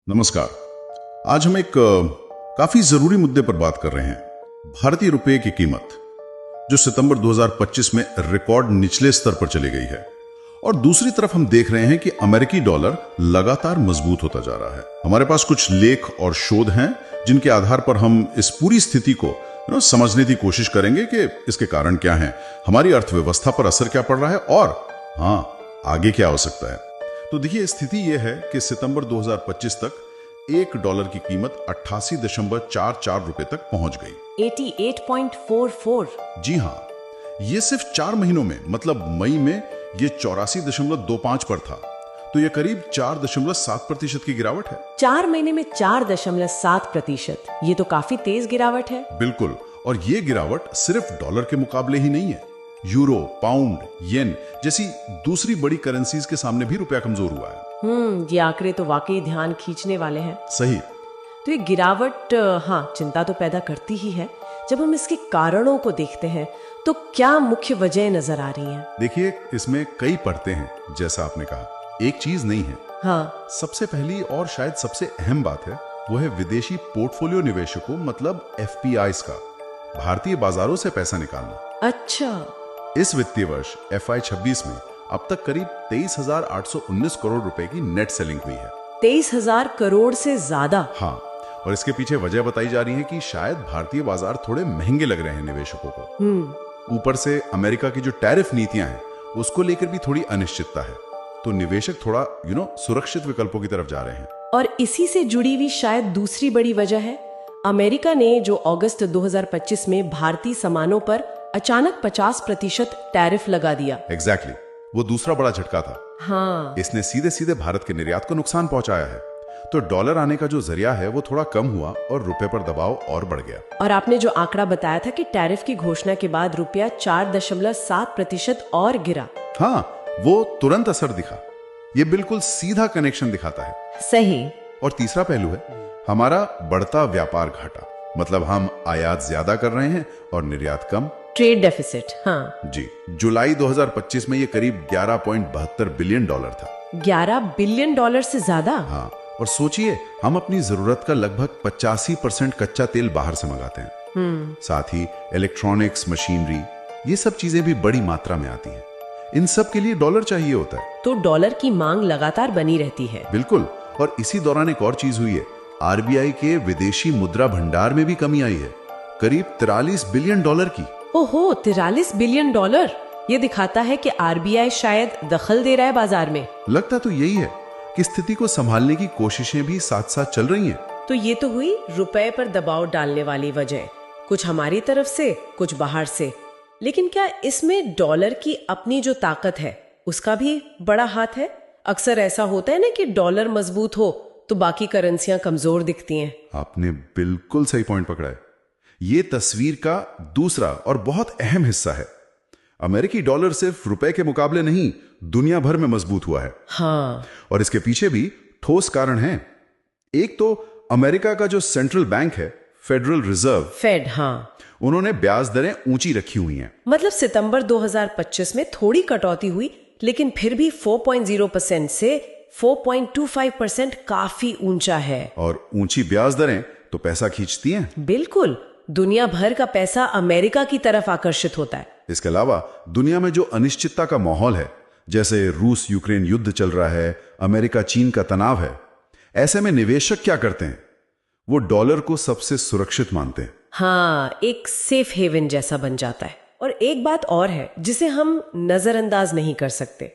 नमस्कार। आज हम एक काफी जरूरी मुद्दे पर बात कर रहे हैं। भारतीय रुपए की कीमत जो सितंबर 2025 में रिकॉर्ड निचले स्तर पर चली गई है और दूसरी तरफ हम देख रहे हैं कि अमेरिकी डॉलर लगातार मजबूत होता जा रहा है। हमारे पास कुछ लेख और शोध हैं जिनके आधार पर हम इस पूरी स्थिति को समझने की कोशिश करेंगे कि इसके कारण क्या हैं, हमारी अर्थव्यवस्था पर असर क्या पड़ रहा है और आगे क्या हो सकता है। तो देखिए, स्थिति यह है कि सितंबर 2025 तक $1 की कीमत 88.44 रुपए तक पहुंच गई। 88.44। जी हां, ये सिर्फ 4 महीनों में, मतलब मई में ये 84.25 पर था, तो ये करीब 4.7% की गिरावट है। 4 महीने में 4.7%, ये तो काफी तेज गिरावट है। बिल्कुल, और ये गिरावट सिर्फ डॉलर के मुकाबले ही नहीं है। यूरो, पाउंड, येन जैसी दूसरी बड़ी करेंसीज के सामने भी रुपया कमजोर हुआ है। ये आंकड़े तो वाकई ध्यान खींचने वाले हैं। सही। तो ये गिरावट चिंता तो पैदा करती ही है। जब हम इसके कारणों को देखते हैं तो क्या मुख्य वजह नजर आ रही हैं? देखिए, इसमें कई परतें हैं, जैसा आपने कहा, एक चीज नहीं है। सबसे पहली और शायद सबसे अहम बात है वो है विदेशी पोर्टफोलियो निवेशकों, मतलब FPIs का भारतीय बाजारों से पैसा निकालना। अच्छा। इस वित्तीय वर्ष FY 26 में अब तक करीब 23,819 करोड़ रुपए की नेट सेलिंग हुई है। 23,000 करोड़ से ज्यादा। हाँ, और इसके पीछे वजह बताई जा रही है कि शायद भारतीय बाजार थोड़े महंगे लग रहे हैं निवेशकों को। ऊपर से अमेरिका की जो टैरिफ नीतियां हैं उसको लेकर भी थोड़ी अनिश्चितता है, तो निवेशक थोड़ा सुरक्षित विकल्पों की तरफ जा रहे हैं। और इसी से जुड़ी हुई शायद दूसरी बड़ी वजह है, अमेरिका ने जो अगस्त 2025 में भारतीय सामानों पर अचानक 50% टैरिफ लगा दिया। एग्जैक्टली, वो दूसरा बड़ा झटका था। इसने सीधे सीधे भारत के निर्यात को नुकसान पहुंचाया है, तो डॉलर आने का जो जरिया है वो थोड़ा कम हुआ और रुपए पर दबाव और बढ़ गया। और आपने जो आंकड़ा बताया था कि टैरिफ की घोषणा के बाद रुपया 4.7% और गिरा। वो तुरंत असर दिखा। ये बिल्कुल सीधा कनेक्शन दिखाता है। सही। और तीसरा पहलू है हमारा बढ़ता व्यापार घाटा, मतलब हम आयात ज्यादा कर रहे हैं और निर्यात कम। Trade deficit. जी, जुलाई 2025 में ये करीब $11.72 बिलियन था। $11 बिलियन से ज्यादा। और सोचिए, हम अपनी जरूरत का लगभग 85% कच्चा तेल बाहर से मंगाते हैं। साथ ही इलेक्ट्रॉनिक्स, मशीनरी, ये सब चीजें भी बड़ी मात्रा में आती हैं। इन सब के लिए डॉलर चाहिए होता है, तो डॉलर की मांग लगातार बनी रहती है। बिल्कुल। और इसी दौरान एक और चीज हुई है, RBI के विदेशी मुद्रा भंडार में भी कमी आई है, करीब $43 बिलियन की। ओहो, $43 बिलियन। ये दिखाता है कि RBI शायद दखल दे रहा है बाजार में। लगता तो यही है कि स्थिति को संभालने की कोशिशें भी साथ साथ चल रही हैं। तो ये तो हुई रुपए पर दबाव डालने वाली वजह, कुछ हमारी तरफ से, कुछ बाहर से। लेकिन क्या इसमें डॉलर की अपनी जो ताकत है उसका भी बड़ा हाथ है? अक्सर ऐसा होता है ना कि डॉलर मजबूत हो तो बाकी करेंसियां कमजोर दिखती हैं। आपने बिल्कुल सही पॉइंट पकड़ा है। ये तस्वीर का दूसरा और बहुत अहम हिस्सा है। अमेरिकी डॉलर सिर्फ रुपए के मुकाबले नहीं, दुनिया भर में मजबूत हुआ है। और इसके पीछे भी ठोस कारण हैं। एक तो अमेरिका का जो सेंट्रल बैंक है, फेडरल रिजर्व, फेड, उन्होंने ब्याज दरें ऊंची रखी हुई हैं। मतलब सितंबर 2025 में थोड़ी कटौती हुई, लेकिन फिर भी 4.0% से 4.25% काफी ऊंचा है। और ऊंची ब्याज दरें तो पैसा खींचती हैं। बिल्कुल, दुनिया भर का पैसा अमेरिका की तरफ आकर्षित होता है। इसके अलावा दुनिया में जो अनिश्चितता का माहौल है, जैसे रूस यूक्रेन युद्ध चल रहा है, अमेरिका चीन का तनाव है, ऐसे में निवेशक क्या करते हैं? वो डॉलर को सबसे सुरक्षित मानते हैं। एक सेफ हेवन जैसा बन जाता है। और एक बात और है जिसे हम नजरअंदाज नहीं कर सकते,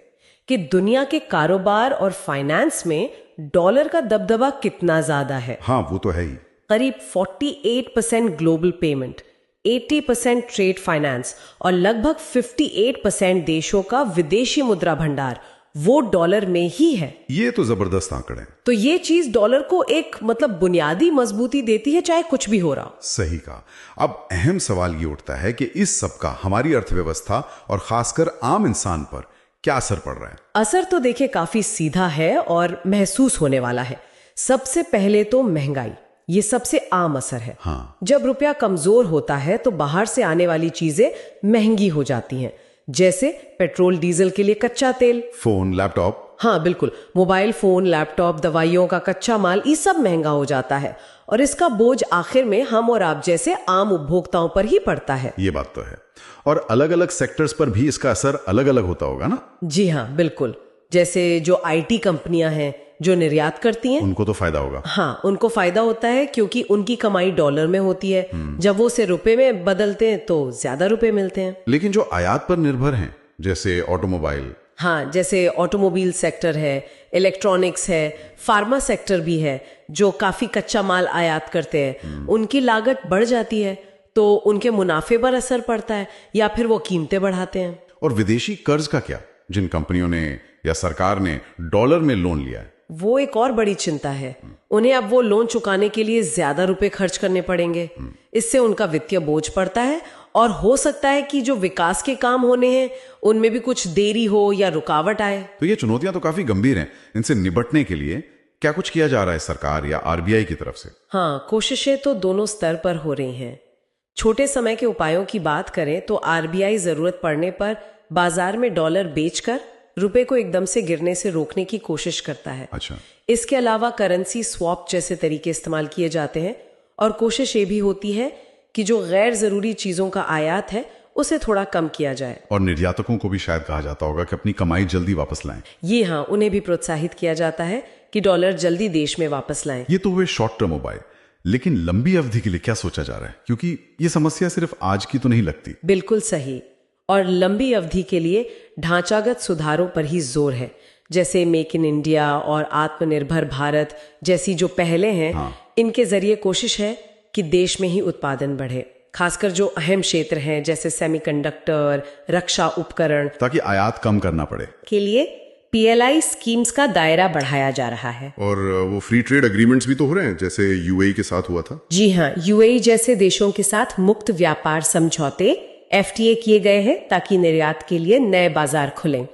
कि दुनिया के कारोबार और फाइनेंस में डॉलर का दबदबा कितना ज्यादा है। वो तो है ही। करीब 48% ग्लोबल पेमेंट, 80% ट्रेड फाइनेंस और लगभग 58% देशों का विदेशी मुद्रा भंडार वो डॉलर में ही है। ये तो जबरदस्त आंकड़े हैं। तो ये चीज डॉलर को एक बुनियादी मजबूती देती है, चाहे कुछ भी हो रहा हो। सही कहा। अब अहम सवाल ये उठता है कि इस सब का हमारी अर्थव्यवस्था और खासकर आम इंसान पर क्या असर पड़ रहा है? असर तो देखिए काफी सीधा है और महसूस होने वाला है। सबसे पहले तो महंगाई, ये सबसे आम असर है। जब रुपया कमजोर होता है तो बाहर से आने वाली चीजें महंगी हो जाती हैं, जैसे पेट्रोल डीजल के लिए कच्चा तेल, फोन, लैपटॉप, हाँ बिल्कुल, मोबाइल फोन, लैपटॉप, दवाइयों का कच्चा माल, ये सब महंगा हो जाता है और इसका बोझ आखिर में हम और आप जैसे आम उपभोक्ताओं पर ही पड़ता है। ये बात तो है। और अलग अलग सेक्टर्स पर भी इसका असर अलग अलग होता होगा ना? जी हाँ बिल्कुल। जैसे जो आईटी कंपनियां हैं जो निर्यात करती हैं, उनको तो फायदा होगा। हाँ, उनको फायदा होता है क्योंकि उनकी कमाई डॉलर में होती है। जब वो उसे रुपए में बदलते हैं तो ज्यादा रुपए मिलते हैं। लेकिन जो आयात पर निर्भर हैं, जैसे ऑटोमोबाइल, हाँ, जैसे ऑटोमोबाइल सेक्टर है, इलेक्ट्रॉनिक्स है, फार्मा सेक्टर भी है जो काफी कच्चा माल आयात करते हैं, उनकी लागत बढ़ जाती है तो उनके मुनाफे पर असर पड़ता है या फिर वो कीमतें बढ़ाते हैं। और विदेशी कर्ज का क्या? जिन कंपनियों ने या सरकार ने डॉलर में लोन लिया है, वो एक और बड़ी चिंता है। उन्हें अब वो लोन चुकाने के लिए ज्यादा रुपए खर्च करने पड़ेंगे। इससे उनका वित्तीय बोझ पड़ता है और हो सकता है कि जो विकास के काम होने हैं उनमें भी कुछ देरी हो या रुकावट आए। तो ये चुनौतियां तो काफी गंभीर हैं। इनसे निपटने के लिए क्या कुछ किया जा रहा है सरकार या आरबीआई की तरफ से? हाँ, कोशिशें तो दोनों स्तर पर हो रही हैं। छोटे समय के उपायों की बात करें तो आरबीआई जरूरत पड़ने पर बाजार में डॉलर बेचकर रुपए को एकदम से गिरने से रोकने की कोशिश करता है। अच्छा। इसके अलावा करेंसी स्वैप जैसे तरीके इस्तेमाल किए जाते हैं और कोशिश ये भी होती है कि जो गैर जरूरी चीजों का आयात है उसे थोड़ा कम किया जाए। और निर्यातकों को भी शायद कहा जाता होगा कि अपनी कमाई जल्दी वापस लाएं। ये हाँ, उन्हें भी प्रोत्साहित किया जाता है कि डॉलर जल्दी देश में वापस लाएं। ये तो हुए शॉर्ट टर्म उपाय, लेकिन लंबी अवधि के लिए क्या सोचा जा रहा है? क्योंकि ये समस्या सिर्फ आज की तो नहीं लगती। बिल्कुल सही। और लंबी अवधि के लिए ढांचागत सुधारों पर ही जोर है, जैसे मेक इन इंडिया और आत्मनिर्भर भारत जैसी जो पहले हैं। इनके जरिए कोशिश है कि देश में ही उत्पादन बढ़े, खासकर जो अहम क्षेत्र हैं जैसे सेमीकंडक्टर, रक्षा उपकरण, ताकि आयात कम करना पड़े। के लिए पीएलआई स्कीम्स का दायरा बढ़ाया जा रहा है। और वो फ्री ट्रेड एग्रीमेंट्स भी तो हो रहे हैं, जैसे यूएई के साथ हुआ था। जी हाँ, यूएई जैसे देशों के साथ मुक्त व्यापार समझौते एफटीए किए गए हैं ताकि निर्यात के लिए नए बाजार खुलें।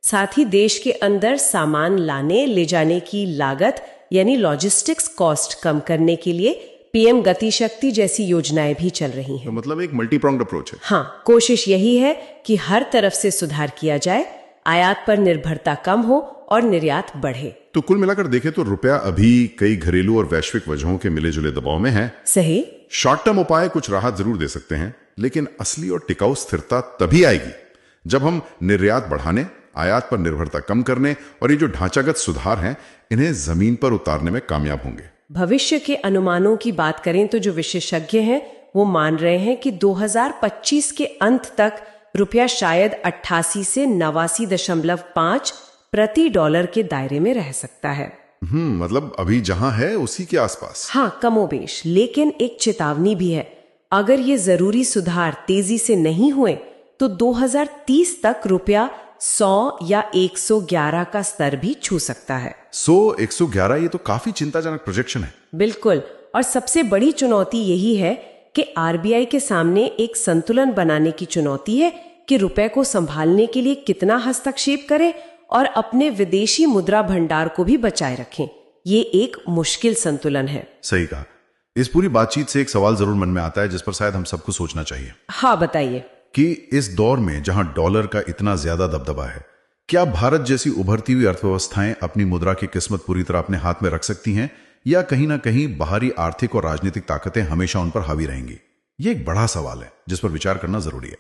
साथ ही देश के अंदर सामान लाने ले जाने की लागत यानी लॉजिस्टिक्स कॉस्ट कम करने के लिए पीएम गति शक्ति जैसी योजनाएं भी चल रही हैं। तो मतलब एक मल्टी प्रोंग्ड अप्रोच है। हाँ, कोशिश यही है कि हर तरफ से सुधार किया जाए, आयात पर निर्भरता कम हो और निर्यात बढ़े। तो कुल मिलाकर देखें तो रुपया अभी कई घरेलू और वैश्विक वजहों के मिले जुले दबाव में है। सही। शॉर्ट टर्म उपाय कुछ राहत जरूर दे सकते हैं, लेकिन असली और टिकाऊ स्थिरता तभी आएगी जब हम निर्यात बढ़ाने, आयात पर निर्भरता कम करने और ये जो ढांचागत सुधार हैं इन्हें जमीन पर उतारने में कामयाब होंगे। भविष्य के अनुमानों की बात करें तो जो विशेषज्ञ हैं वो मान रहे हैं कि 2025 के अंत तक रुपया शायद 88 से 89.5 प्रति डॉलर के दायरे में रह सकता है। मतलब अभी जहां है उसी के आसपास। हाँ, कमोबेश। लेकिन एक चेतावनी भी है, अगर ये जरूरी सुधार तेजी से नहीं हुए तो 2030 तक रुपया 100 या 111 का स्तर भी छू सकता है। 111 ये तो काफी चिंताजनक प्रोजेक्शन है। बिल्कुल। और सबसे बड़ी चुनौती यही है कि आरबीआई के सामने एक संतुलन बनाने की चुनौती है कि रुपए को संभालने के लिए कितना हस्तक्षेप करें और अपने विदेशी मुद्रा भंडार को भी बचाए रखें। ये एक मुश्किल संतुलन है। सही कहा। इस पूरी बातचीत से एक सवाल जरूर मन में आता है जिस पर शायद हम सबको सोचना चाहिए। हाँ, बताइए। कि इस दौर में जहां डॉलर का इतना ज्यादा दबदबा है, क्या भारत जैसी उभरती हुई अर्थव्यवस्थाएं अपनी मुद्रा की किस्मत पूरी तरह अपने हाथ में रख सकती हैं या कहीं ना कहीं बाहरी आर्थिक और राजनीतिक ताकतें हमेशा उन पर हावी रहेंगी? ये एक बड़ा सवाल है जिस पर विचार करना जरूरी है।